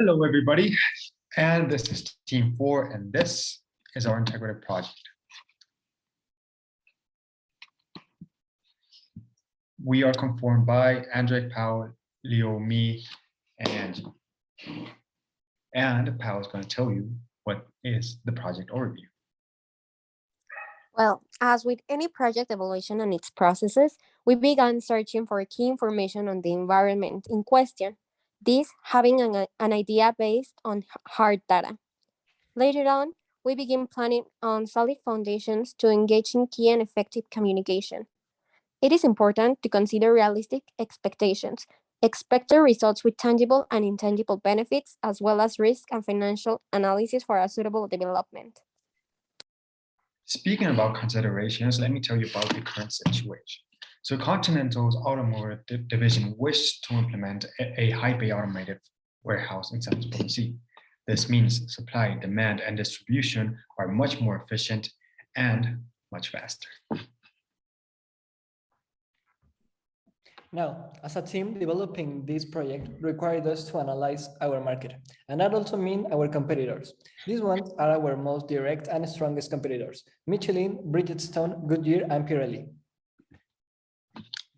Hello, everybody, and this is Team 4, and this is our integrated project. We are conformed by Andre, Pao, Leo, me, and Angie. And Pao is going to tell you what is the project overview. Well, as with any project evaluation and its processes, we began searching for key information on the environment in question, this having an idea based on hard data. Later on, we begin planning on solid foundations to engage in key and effective communication. It is important to consider realistic expectations, expected results with tangible and intangible benefits, as well as risk and financial analysis for a suitable development. Speaking about considerations, let me tell you about the current situation. So Continental's automotive division wished to implement a high bay automated warehouse in San Luis Potosí. This means supply, demand, and distribution are much more efficient and much faster. Now, as a team, developing this project required us to analyze our market, and that also means our competitors. These ones are our most direct and strongest competitors: Michelin, Bridgestone, Goodyear, and Pirelli.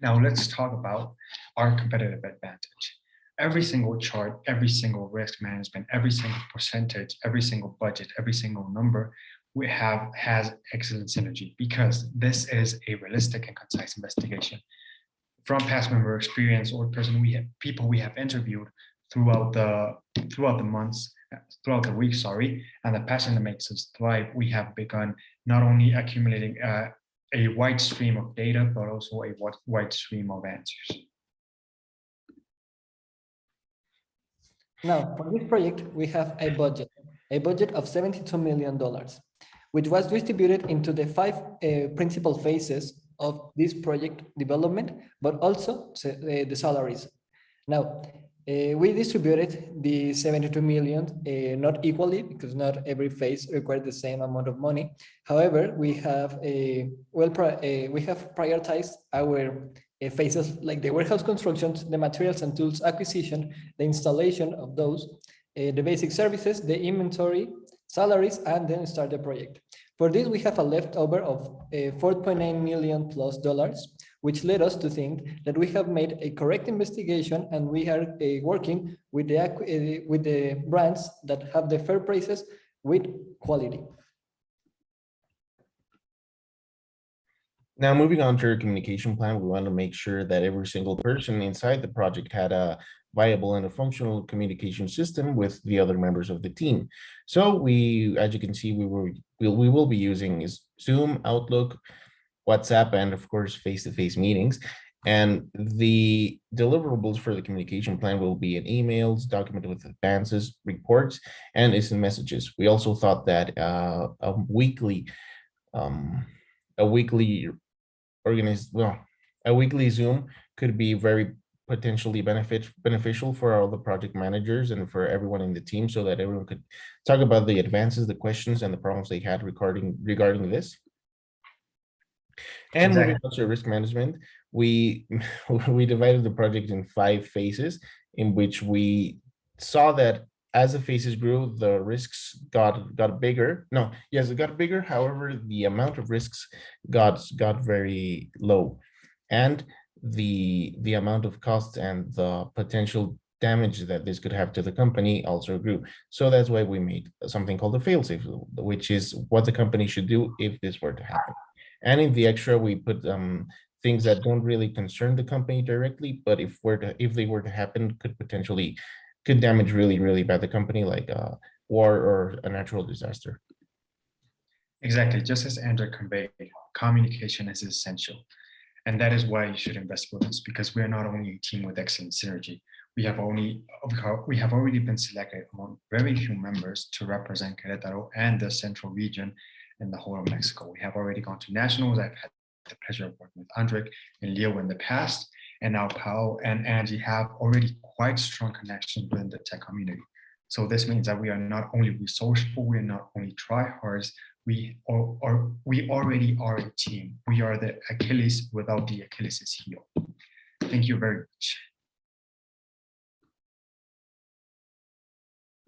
Now let's talk about our competitive advantage. Every single chart, every single risk management, every single percentage, every single budget, every single number we have has excellent synergy because this is a realistic and concise investigation. From past member experience or people we have interviewed throughout the months, throughout the week, and the passion that makes us thrive, we have begun not only accumulating a wide stream of data, but also a wide stream of answers. Now, for this project, we have a budget of $72 million, which was distributed into the five principal phases of this project development, but also the salaries. Now, we distributed the 72 million not equally because not every phase required the same amount of money. However, we have prioritized our phases like the warehouse constructions, the materials and tools acquisition, the installation of those, the basic services, the inventory, salaries, and then start the project. For this, we have a leftover of $4.9 million plus, which led us to think that we have made a correct investigation and we are working with the brands that have the fair prices with quality. Now, moving on to our communication plan, we want to make sure that every single person inside the project had a viable and a functional communication system with the other members of the team. So we, as you can see, we will be using Zoom, Outlook, WhatsApp, and of course, face-to-face meetings. And the deliverables for the communication plan will be in emails, documented with advances, reports, and instant messages. We also thought that a weekly Zoom could be very potentially beneficial for all the project managers and for everyone in the team, so that everyone could talk about the advances, the questions, and the problems they had regarding this. And moving on to risk management, we divided the project in 5 phases, in which we saw that as the phases grew, the risks got bigger. No, yes, it got bigger. However, the amount of risks got very low, and the amount of costs and the potential damage that this could have to the company also grew. So that's why we made something called the fail-safe, which is what the company should do if this were to happen. And in the extra, we put things that don't really concern the company directly, but if they were to happen, could damage really bad the company, like a war or a natural disaster. Exactly, just as Andrea conveyed, communication is essential. And that is why you should invest with us, because we are not only a team with excellent synergy, we have already been selected among very few members to represent Querétaro and the central region in the whole of Mexico. We have already gone to nationals. I've had the pleasure of working with Andre and Leo in the past, and now Pao and Angie have already quite strong connections within the tech community. So this means that we are not only resourceful, we are not only tryhards, we already are a team. We are the Achilles without the Achilles' heel. Thank you very much.